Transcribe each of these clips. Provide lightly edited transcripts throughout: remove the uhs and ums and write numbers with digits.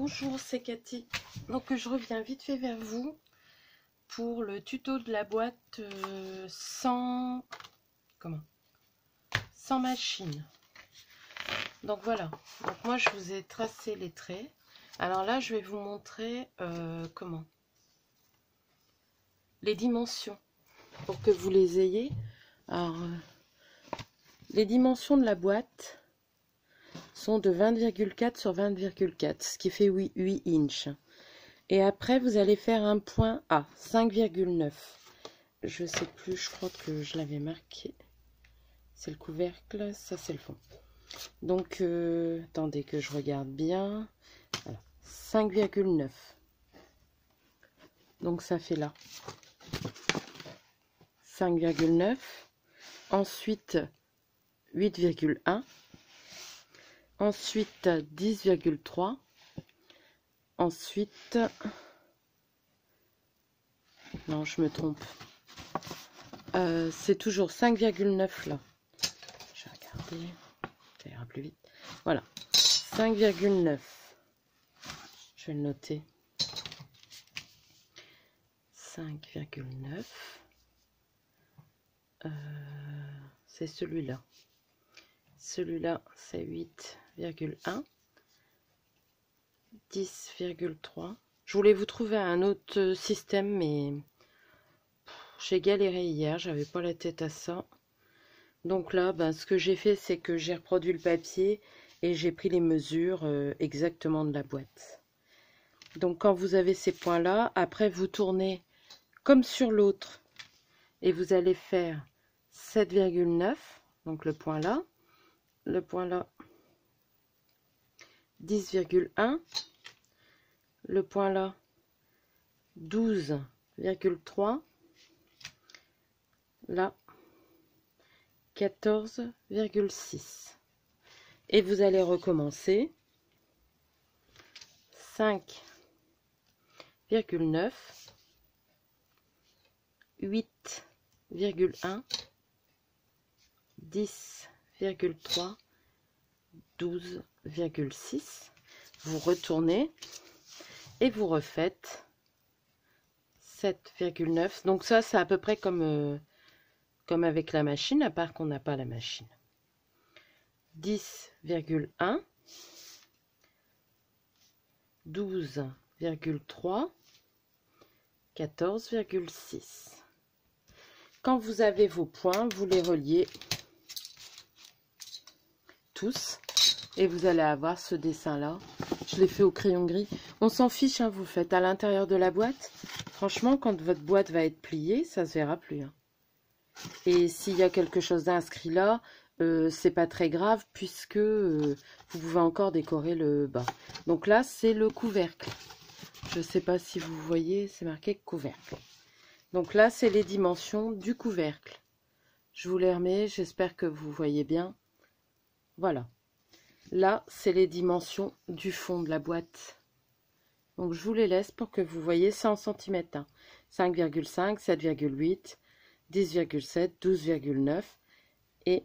Bonjour, c'est Cathy. Donc je reviens vite fait vers vous pour le tuto de la boîte sans machine. Donc voilà. Donc moi je vous ai tracé les traits. Alors là je vais vous montrer les dimensions pour que vous les ayez. Alors les dimensions de la boîte sont de 20,4 sur 20,4, ce qui fait 8 inches. Et après, vous allez faire un point A, 5,9. Je sais plus, je crois que je l'avais marqué. C'est le couvercle, ça c'est le fond. Donc, attendez que je regarde bien. Voilà, 5,9. Donc, ça fait là. 5,9. Ensuite, 8,1. Ensuite, 10,3. Ensuite, non, je me trompe. C'est toujours 5,9 là. Je vais regarder. Ça ira plus vite. Voilà. 5,9. Je vais le noter. 5,9. C'est celui-là. Celui-là, c'est 8,1. 10,3. Je voulais vous trouver un autre système, mais j'ai galéré hier, j'avais pas la tête à ça. Donc là, ce que j'ai fait, c'est que j'ai reproduit le papier et j'ai pris les mesures exactement de la boîte. Donc quand vous avez ces points-là, après vous tournez comme sur l'autre et vous allez faire 7,9, donc le point là, 10,1, le point là, 12,3, là, 14,6. Et vous allez recommencer. 5,9, 8,1, 10,3, 12,6. Vous retournez et vous refaites 7,9. Donc ça, c'est à peu près comme avec la machine, à part qu'on n'a pas la machine. 10,1, 12,3, 14,6. Quand vous avez vos points, vous les reliez tous et vous allez avoir ce dessin-là. Je l'ai fait au crayon gris. On s'en fiche, hein, vous le faites à l'intérieur de la boîte. Franchement, quand votre boîte va être pliée, ça se verra plus. Hein. Et s'il y a quelque chose d'inscrit là, c'est pas très grave puisque vous pouvez encore décorer le bas. Donc là, c'est le couvercle. Je sais pas si vous voyez, c'est marqué couvercle. Donc là, c'est les dimensions du couvercle. Je vous les remets, j'espère que vous voyez bien. Voilà. Là, c'est les dimensions du fond de la boîte. Donc, je vous les laisse pour que vous voyez ça en centimètres. Hein. 5,5, 7,8, 10,7, 12,9. Et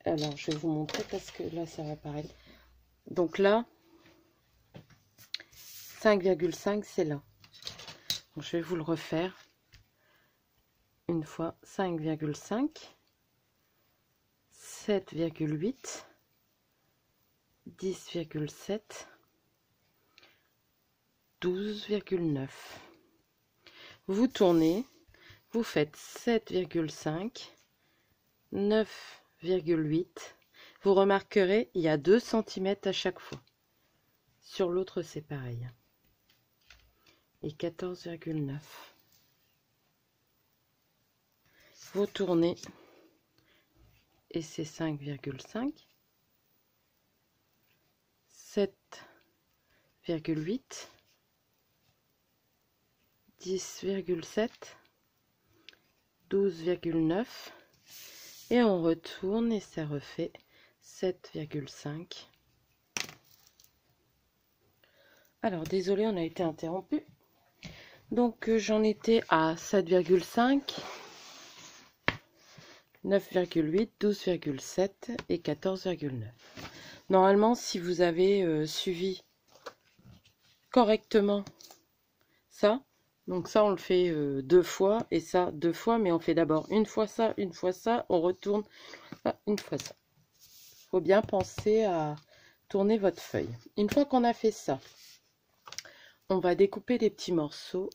alors, je vais vous montrer parce que là, ça va apparaître. Donc là, 5,5, c'est là. Donc, je vais vous le refaire une fois. 5,5, 7,8, 10,7, 12,9. Vous tournez, vous faites 7,5, 9,8. Vous remarquerez, il y a 2 cm à chaque fois. Sur l'autre, c'est pareil. Et 14,9. Vous tournez et c'est 5,5. 7,8. 10,7. 12,9. Et on retourne et ça refait 7,5. Alors, désolé, on a été interrompu. Donc, j'en étais à 7,5, 9,8, 12,7 et 14,9. Normalement, si vous avez suivi correctement ça, donc ça on le fait 2 fois et ça 2 fois, mais on fait d'abord une fois ça, on retourne une fois ça. Il faut bien penser à tourner votre feuille. Une fois qu'on a fait ça, on va découper des petits morceaux.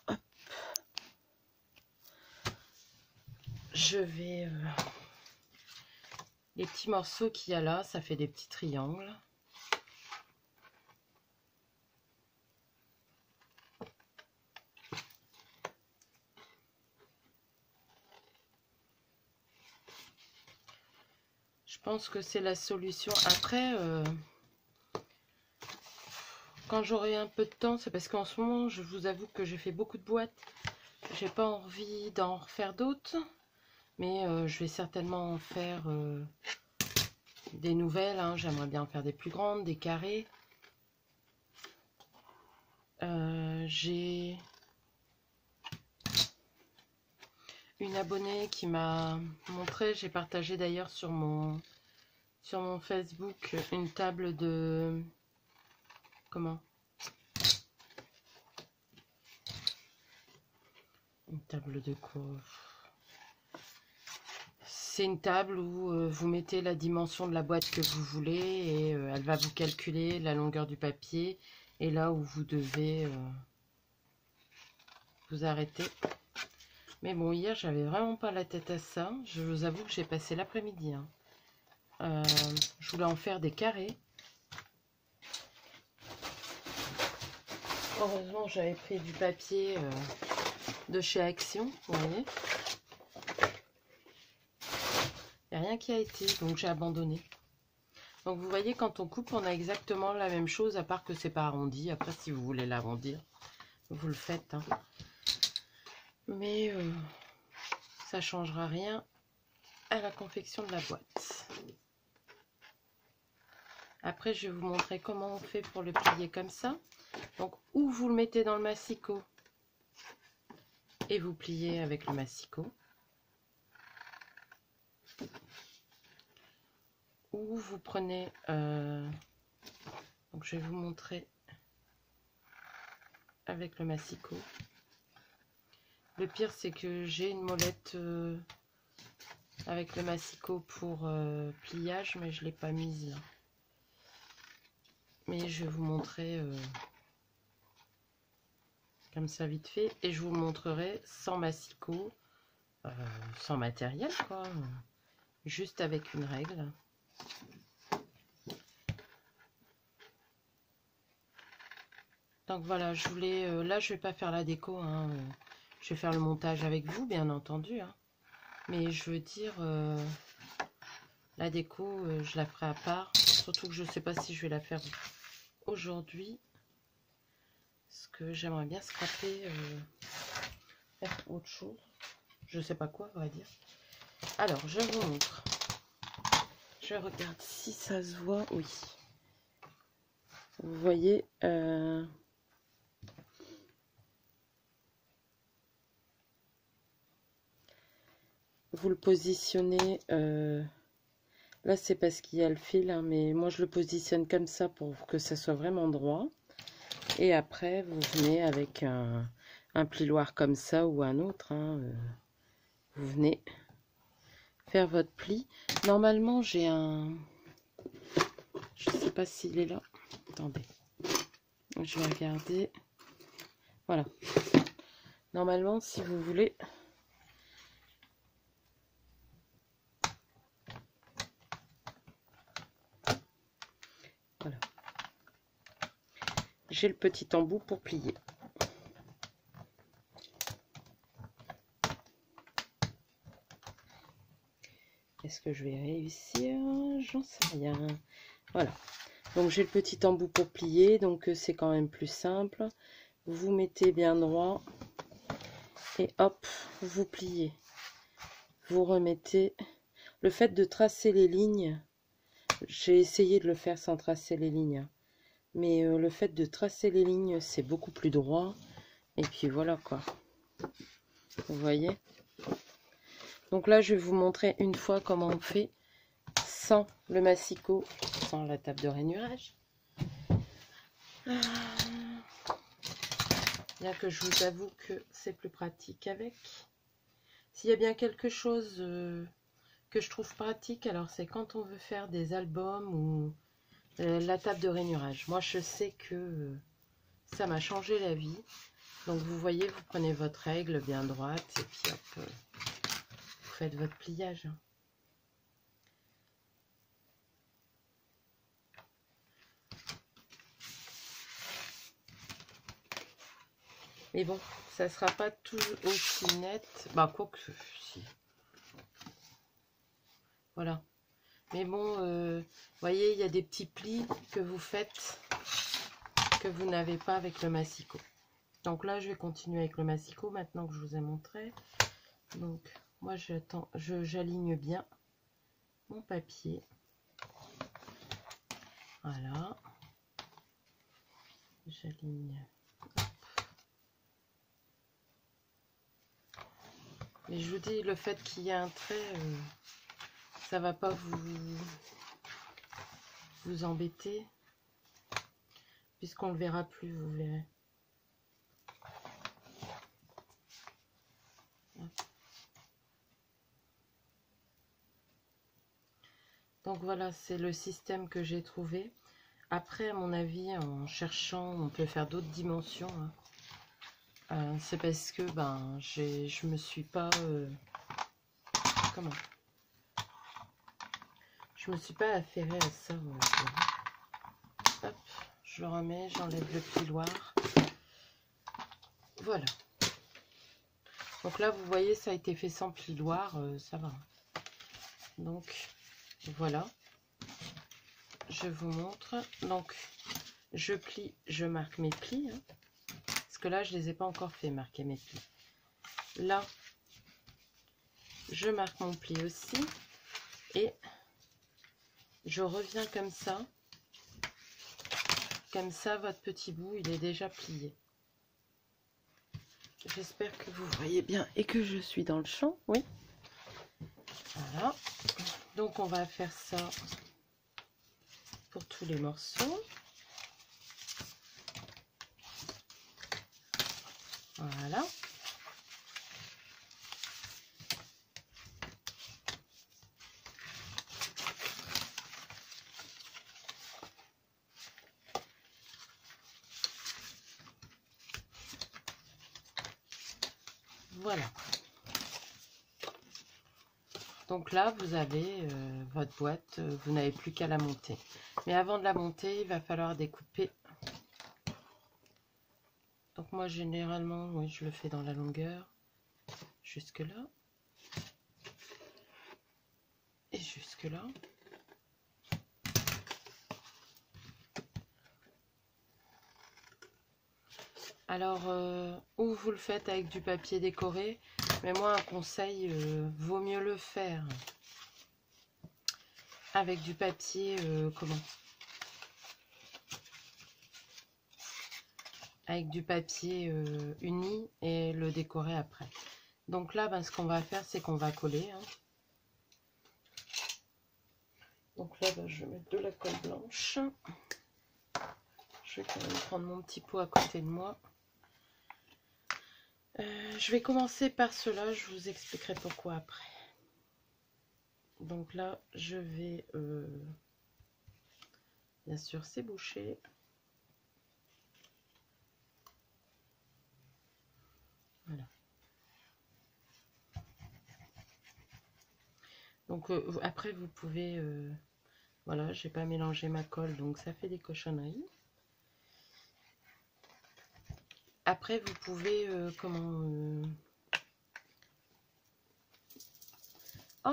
Hop. Je vais... les petits morceaux qu'il y a là, ça fait des petits triangles. Je pense que c'est la solution. Après, quand j'aurai un peu de temps, c'est parce qu'en ce moment, je vous avoue que j'ai fait beaucoup de boîtes. J'ai pas envie d'en refaire d'autres, mais je vais certainement en faire des nouvelles. Hein. J'aimerais bien en faire des plus grandes, des carrés. J'ai une abonnée qui m'a montré, j'ai partagé d'ailleurs sur mon Facebook une table de... Comment? Une table de quoi? C'est une table où vous mettez la dimension de la boîte que vous voulez et elle va vous calculer la longueur du papier et là où vous devez vous arrêter. Mais bon, hier, j'avais vraiment pas la tête à ça. Je vous avoue que j'ai passé l'après-midi. Hein. Je voulais en faire des carrés. Heureusement, j'avais pris du papier de chez Action, vous voyez. Il n'y a rien qui a été, donc j'ai abandonné. Donc vous voyez, quand on coupe, on a exactement la même chose, à part que c'est pas arrondi. Après, si vous voulez l'arrondir, vous le faites. Hein. Mais ça changera rien à la confection de la boîte. Après, je vais vous montrer comment on fait pour le plier comme ça. Donc, ou vous le mettez dans le massicot et vous pliez avec le massicot. Ou vous prenez... donc, je vais vous montrer avec le massicot. Le pire, c'est que j'ai une molette avec le massicot pour pliage, mais je ne l'ai pas mise là. Mais je vais vous montrer comme ça vite fait. Et je vous montrerai sans massicot, sans matériel, quoi. Juste avec une règle. Donc voilà, je voulais... là, je vais pas faire la déco, hein. Je vais faire le montage avec vous, bien entendu. Hein. Mais je veux dire, la déco, je la ferai à part. Surtout que je sais pas si je vais la faire aujourd'hui. Parce que j'aimerais bien scraper, faire autre chose. Je sais pas quoi, on va dire. Alors, je vous montre. Je regarde si ça se voit. Oui. Vous voyez... vous le positionnez, là c'est parce qu'il y a le fil, hein, mais moi je le positionne comme ça pour que ça soit vraiment droit. Et après vous venez avec un plioir comme ça ou un autre, hein, vous venez faire votre pli. Normalement j'ai un... Je sais pas s'il est là. Attendez. Je vais regarder. Voilà. Normalement si vous voulez... Voilà. J'ai le petit embout pour plier. Est-ce que je vais réussir? J'en sais rien. Voilà. Donc j'ai le petit embout pour plier. Donc c'est quand même plus simple. Vous mettez bien droit. Et hop, vous pliez. Vous remettez. Le fait de tracer les lignes, j'ai essayé de le faire sans tracer les lignes. Mais le fait de tracer les lignes, c'est beaucoup plus droit. Et puis voilà quoi. Vous voyez? Donc là, je vais vous montrer une fois comment on fait sans le massicot, sans la table de rainurage. Bien que je vous avoue que c'est plus pratique avec. S'il y a bien quelque chose que je trouve pratique, alors c'est quand on veut faire des albums ou la table de rainurage. Moi, je sais que ça m'a changé la vie. Donc, vous voyez, vous prenez votre règle bien droite et puis hop, vous faites votre pliage. Mais bon, ça ne sera pas tout aussi net. Bah, quoique, si. Voilà. Mais bon, vous voyez, il y a des petits plis que vous faites que vous n'avez pas avec le massicot. Donc là, je vais continuer avec le massicot maintenant que je vous ai montré. Donc, moi, j'aligne bien mon papier. Voilà. J'aligne. Mais je vous dis, le fait qu'il y ait un trait, ça va pas vous embêter, puisqu'on le verra plus, vous verrez. Donc voilà, c'est le système que j'ai trouvé. Après, à mon avis, en cherchant, on peut faire d'autres dimensions. Hein. C'est parce que je me suis pas je me suis pas affairée à ça. Hop, je le remets, j'enlève le piloir. Voilà. Donc là, vous voyez, ça a été fait sans piloir, ça va. Donc voilà, je vous montre. Donc je plie, je marque mes plis. Hein, parce que là, je les ai pas encore fait marquer mes plis. Là, je marque mon pli aussi. Et je reviens comme ça. Comme ça, votre petit bout, il est déjà plié. J'espère que vous voyez bien et que je suis dans le champ. Oui. Voilà. Donc, on va faire ça pour tous les morceaux. Voilà. Voilà. Donc là, vous avez votre boîte, vous n'avez plus qu'à la monter. Mais avant de la monter, il va falloir découper. Donc moi, généralement, oui, je le fais dans la longueur, jusque là. Et jusque là. Alors, ou vous le faites avec du papier décoré, mais moi, un conseil, vaut mieux le faire avec du papier, avec du papier uni et le décorer après. Donc là, ce qu'on va faire, c'est qu'on va coller. Hein. Donc là, je vais mettre de la colle blanche. Je vais quand même prendre mon petit pot à côté de moi. Je vais commencer par cela, je vous expliquerai pourquoi après. Donc là, je vais, bien sûr, c'est bouché. Voilà. Donc après, vous pouvez, voilà, j'ai pas mélangé ma colle, donc ça fait des cochonneries. Après, vous pouvez, oh,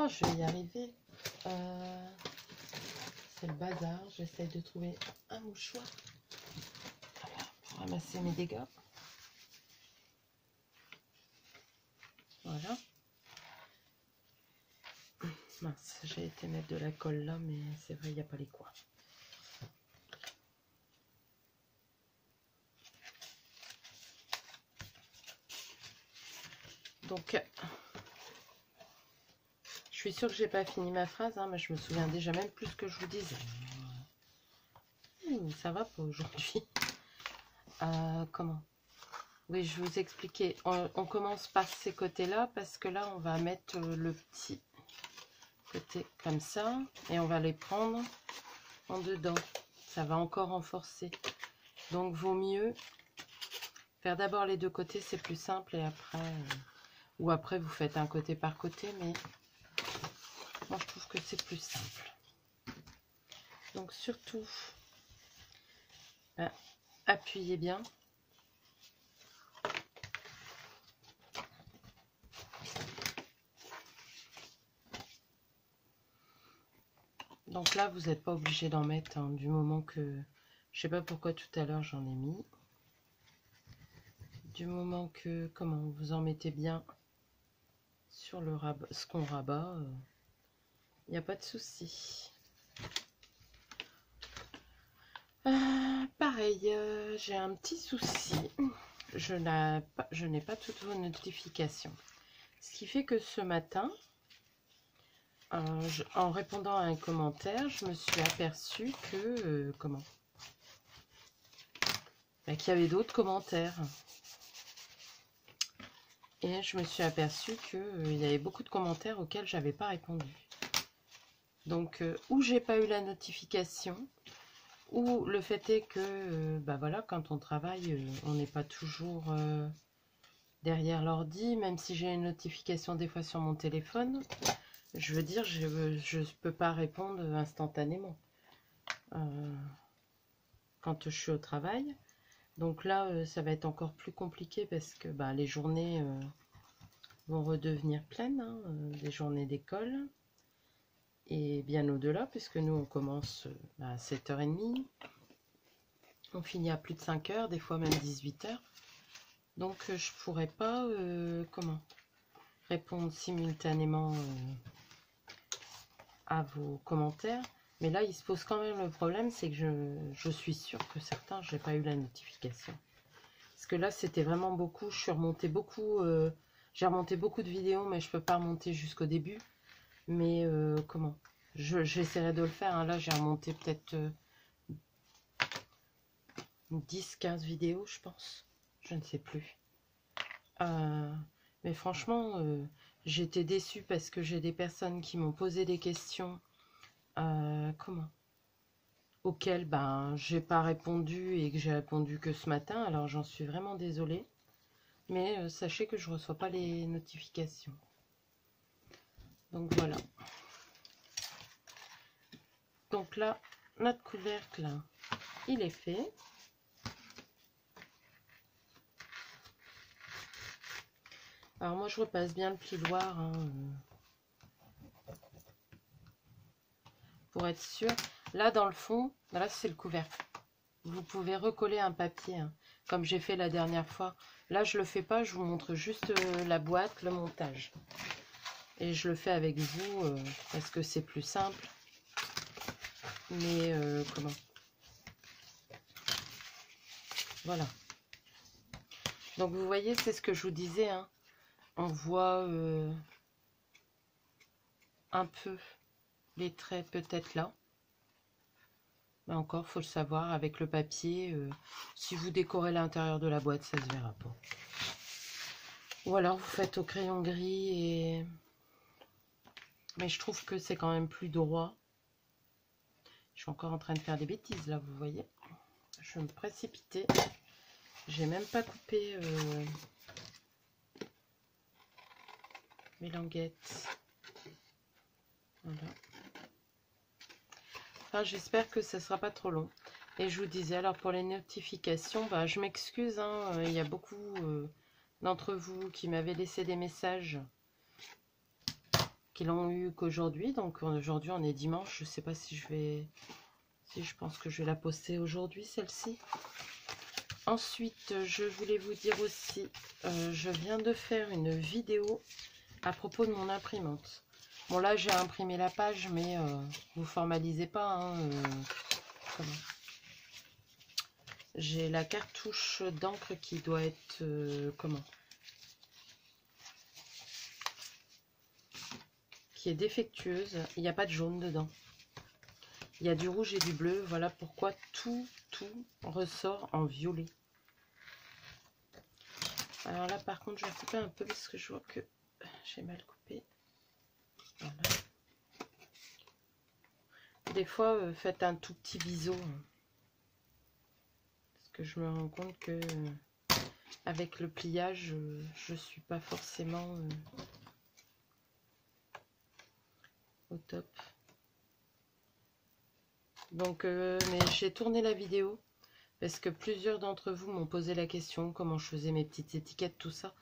je vais y arriver. C'est le bazar. J'essaie de trouver un mouchoir. Voilà, pour ramasser mes dégâts. Voilà. Mince, j'ai été mettre de la colle là, mais c'est vrai, il n'y a pas les coins. Donc, je suis sûre que j'ai pas fini ma phrase, hein, mais je me souviens déjà même plus ce que je vous disais. Ça va pas aujourd'hui. Comment? Oui, je vous expliquais. On commence par ces côtés-là parce que là, on va mettre le petit côté comme ça et on va les prendre en dedans. Ça va encore renforcer. Donc, vaut mieux faire d'abord les deux côtés, c'est plus simple et après, ou après vous faites un côté par côté, mais moi je trouve que c'est plus simple. Donc surtout, appuyez bien. Donc là, vous n'êtes pas obligé d'en mettre, hein, du moment que... Je sais pas pourquoi tout à l'heure j'en ai mis. Du moment que, comment, vous en mettez bien sur le rabat, ce qu'on rabat, il n'y a pas de souci. Pareil, j'ai un petit souci. Je n'ai pas toutes vos notifications. Ce qui fait que ce matin, en répondant à un commentaire, je me suis aperçue que, qu'il y avait d'autres commentaires. Et je me suis aperçue qu'il y avait beaucoup de commentaires auxquels je n'avais pas répondu. Donc, ou j'ai pas eu la notification, ou le fait est que, voilà, quand on travaille, on n'est pas toujours derrière l'ordi, même si j'ai une notification des fois sur mon téléphone. Je veux dire, je ne peux pas répondre instantanément quand je suis au travail. Donc là, ça va être encore plus compliqué parce que les journées vont redevenir pleines, hein, des journées d'école. Et bien au-delà, puisque nous, on commence à 7h30. On finit à plus de 5h, des fois même 18h. Donc, je ne pourrais pas répondre simultanément à vos commentaires. Mais là, il se pose quand même le problème, c'est que je suis sûre que certains, je n'ai pas eu la notification. Parce que là, c'était vraiment beaucoup. Je suis remontée beaucoup. J'ai remonté beaucoup de vidéos, mais je ne peux pas remonter jusqu'au début. Mais j'essaierai de le faire. Hein. Là, j'ai remonté peut-être 10-15 vidéos, je pense. Je ne sais plus. Mais franchement, j'étais déçue parce que j'ai des personnes qui m'ont posé des questions. Auxquelles j'ai pas répondu et que j'ai répondu que ce matin. Alors j'en suis vraiment désolée. Mais sachez que je reçois pas les notifications. Donc voilà. Donc là, notre couvercle, il est fait. Alors moi, je repasse bien le plioir, hein, pour être sûr. Là, dans le fond, là, c'est le couvercle. Vous pouvez recoller un papier, hein, comme j'ai fait la dernière fois. Là, je le fais pas, je vous montre juste la boîte, le montage. Et je le fais avec vous parce que c'est plus simple. Mais voilà. Donc vous voyez, c'est ce que je vous disais, hein. On voit un peu les traits peut-être là. Mais encore, faut le savoir, avec le papier, si vous décorez l'intérieur de la boîte, ça se verra pas. Ou alors vous faites au crayon gris mais je trouve que c'est quand même plus droit. Je suis encore en train de faire des bêtises là, vous voyez. Je vais me précipiter. J'ai même pas coupé mes languettes. Voilà. Enfin, j'espère que ça sera pas trop long. Et je vous disais, alors pour les notifications, je m'excuse, hein, il y a beaucoup d'entre vous qui m'avaient laissé des messages qui l'ont eu qu'aujourd'hui. Donc aujourd'hui, on est dimanche. Je sais pas si je pense que je vais la poster aujourd'hui, celle-ci. Ensuite, je voulais vous dire aussi, je viens de faire une vidéo à propos de mon imprimante. Bon, là, j'ai imprimé la page, mais vous formalisez pas. Hein, j'ai la cartouche d'encre qui doit être... qui est défectueuse. Il n'y a pas de jaune dedans. Il y a du rouge et du bleu. Voilà pourquoi tout ressort en violet. Alors là, par contre, je vais couper un peu parce que je vois que j'ai mal coupé. Voilà. Des fois, faites un tout petit biseau. Parce que je me rends compte que avec le pliage, je ne suis pas forcément au top. Donc, mais j'ai tourné la vidéo parce que plusieurs d'entre vous m'ont posé la question, comment je faisais mes petites étiquettes, tout ça.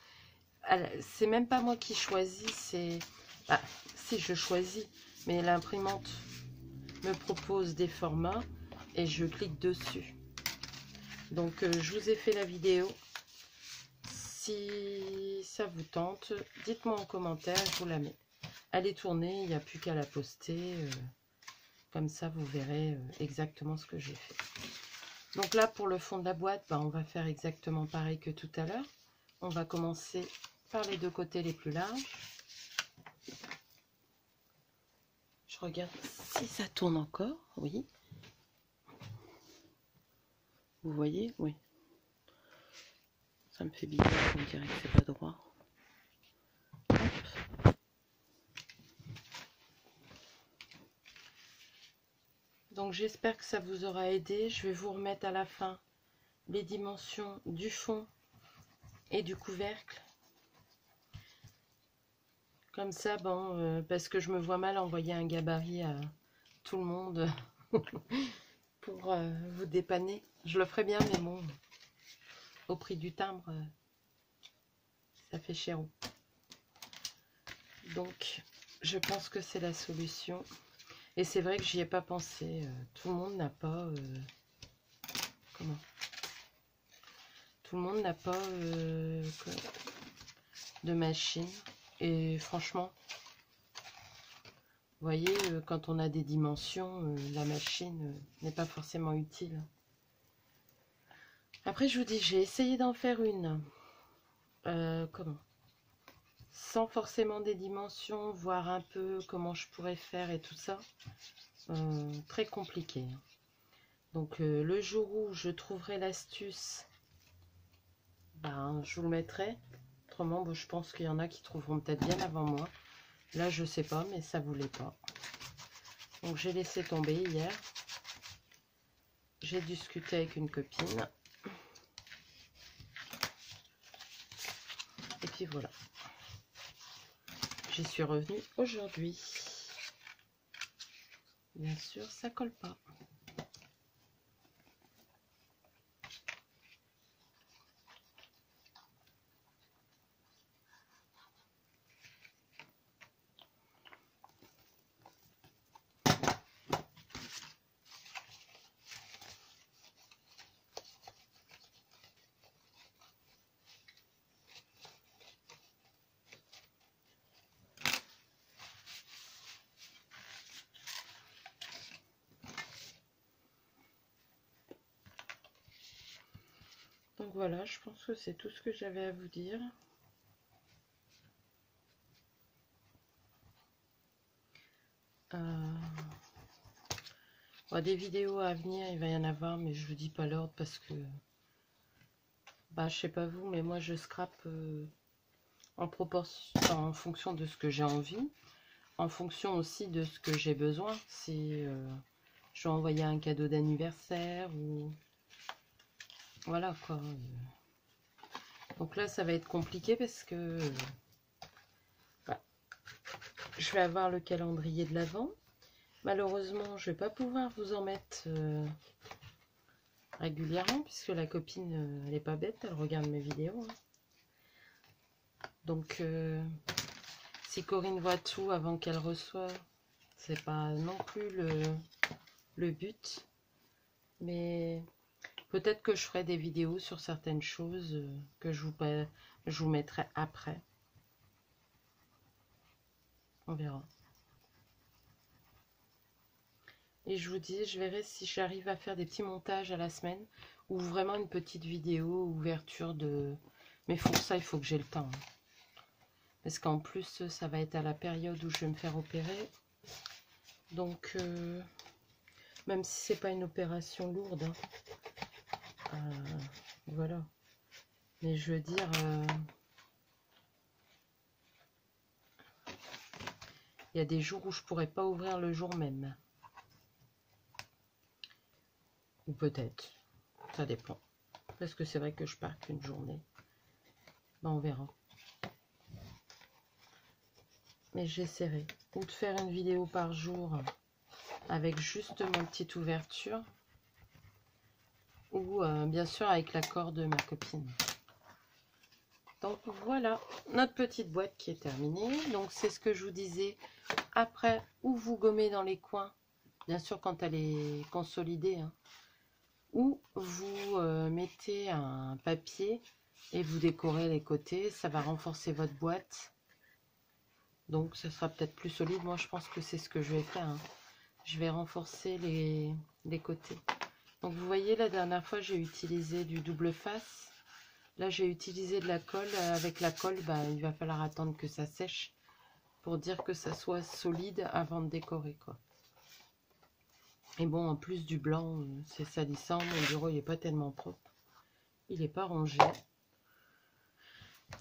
C'est même pas moi qui choisis, c'est... Ah, si, je choisis, mais l'imprimante me propose des formats et je clique dessus. Donc, je vous ai fait la vidéo. Si ça vous tente, dites-moi en commentaire, je vous la mets. Elle est tournée, il n'y a plus qu'à la poster. Comme ça, vous verrez exactement ce que j'ai fait. Donc là, pour le fond de la boîte, on va faire exactement pareil que tout à l'heure. On va commencer par les deux côtés les plus larges. Je regarde si ça tourne encore. Oui. Vous voyez? Oui. Ça me fait bizarre, on dirait que c'est pas droit. Hop. Donc j'espère que ça vous aura aidé. Je vais vous remettre à la fin les dimensions du fond et du couvercle. Comme ça, bon, parce que je me vois mal envoyer un gabarit à tout le monde pour vous dépanner. Je le ferai bien, mais bon, au prix du timbre, ça fait cher. Donc, je pense que c'est la solution. Et c'est vrai que j'y ai pas pensé. Tout le monde n'a pas... comment? Tout le monde n'a pas de machine. Et franchement, vous voyez, quand on a des dimensions, la machine n'est pas forcément utile. Après, je vous dis, j'ai essayé d'en faire une. Comment? Sans forcément des dimensions, voir un peu comment je pourrais faire et tout ça. Très compliqué. Donc, le jour où je trouverai l'astuce, je vous le mettrai. Autrement, je pense qu'il y en a qui trouveront peut-être bien avant moi. Là, je sais pas, mais ça voulait pas. Donc, j'ai laissé tomber hier. J'ai discuté avec une copine. Et puis voilà. J'y suis revenue aujourd'hui. Bien sûr, ça colle pas. Donc voilà, je pense que c'est tout ce que j'avais à vous dire. Des vidéos à venir, il va y en avoir, mais je vous dis pas l'ordre parce que, je sais pas vous, mais moi je scrape en proportion, en fonction de ce que j'ai envie, en fonction aussi de ce que j'ai besoin. Si je dois envoyer un cadeau d'anniversaire ou voilà quoi. Donc là, ça va être compliqué parce que je vais avoir le calendrier de l'Avent. Malheureusement, je vais pas pouvoir vous en mettre régulièrement puisque la copine, elle est pas bête, elle regarde mes vidéos. Donc, si Corinne voit tout avant qu'elle reçoive, c'est pas non plus le but. Mais peut-être que je ferai des vidéos sur certaines choses que je vous mettrai après. On verra. Et je vous dis, je verrai si j'arrive à faire des petits montages à la semaine ou vraiment une petite vidéo ouverture de... Mais pour ça, il faut que j'ai le temps. Parce qu'en plus, ça va être à la période où je vais me faire opérer. Donc, même si c'est pas une opération lourde, hein, voilà. Mais je veux dire, il y a des jours où je pourrais pas ouvrir le jour même. Ou peut-être, ça dépend. Parce que c'est vrai que je pars qu'une journée. Ben, on verra. Mais j'essaierai. Ou de faire une vidéo par jour avec juste ma petite ouverture. Ou bien sûr avec l'accord de ma copine. Donc voilà, notre petite boîte qui est terminée. Donc c'est ce que je vous disais. Après, ou vous gommez dans les coins. Bien sûr quand elle est consolidée. Hein, ou vous mettez un papier et vous décorez les côtés. Ça va renforcer votre boîte. Donc ce sera peut-être plus solide. Moi je pense que c'est ce que je vais faire. Hein. Je vais renforcer les côtés. Donc vous voyez, la dernière fois j'ai utilisé du double face. Là j'ai utilisé de la colle. Avec la colle, bah, il va falloir attendre que ça sèche pour dire que ça soit solide avant de décorer, quoi. Et bon, en plus du blanc, c'est salissant. Mon bureau il n'est pas tellement propre. Il n'est pas rangé.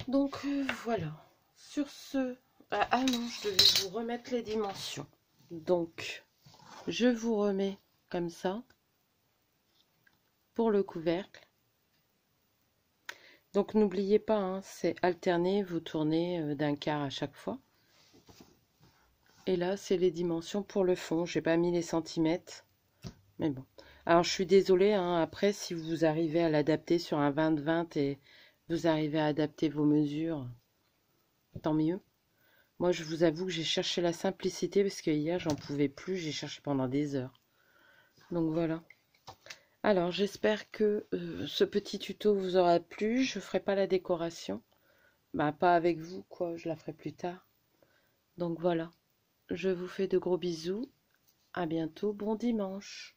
Donc voilà. Sur ce... Ah non, je devais vous remettre les dimensions. Donc, je vous remets comme ça pour le couvercle. Donc n'oubliez pas, hein, c'est alterné, vous tournez d'un quart à chaque fois. Et là, c'est les dimensions pour le fond. J'ai pas mis les centimètres, mais bon. Alors je suis désolée, hein, après si vous arrivez à l'adapter sur un 20-20 et vous arrivez à adapter vos mesures, tant mieux. Moi, je vous avoue que j'ai cherché la simplicité parce que hier, j'en pouvais plus. J'ai cherché pendant des heures. Donc voilà. Alors, j'espère que ce petit tuto vous aura plu. Je ne ferai pas la décoration. Bah, pas avec vous, quoi. Je la ferai plus tard. Donc voilà. Je vous fais de gros bisous. À bientôt. Bon dimanche.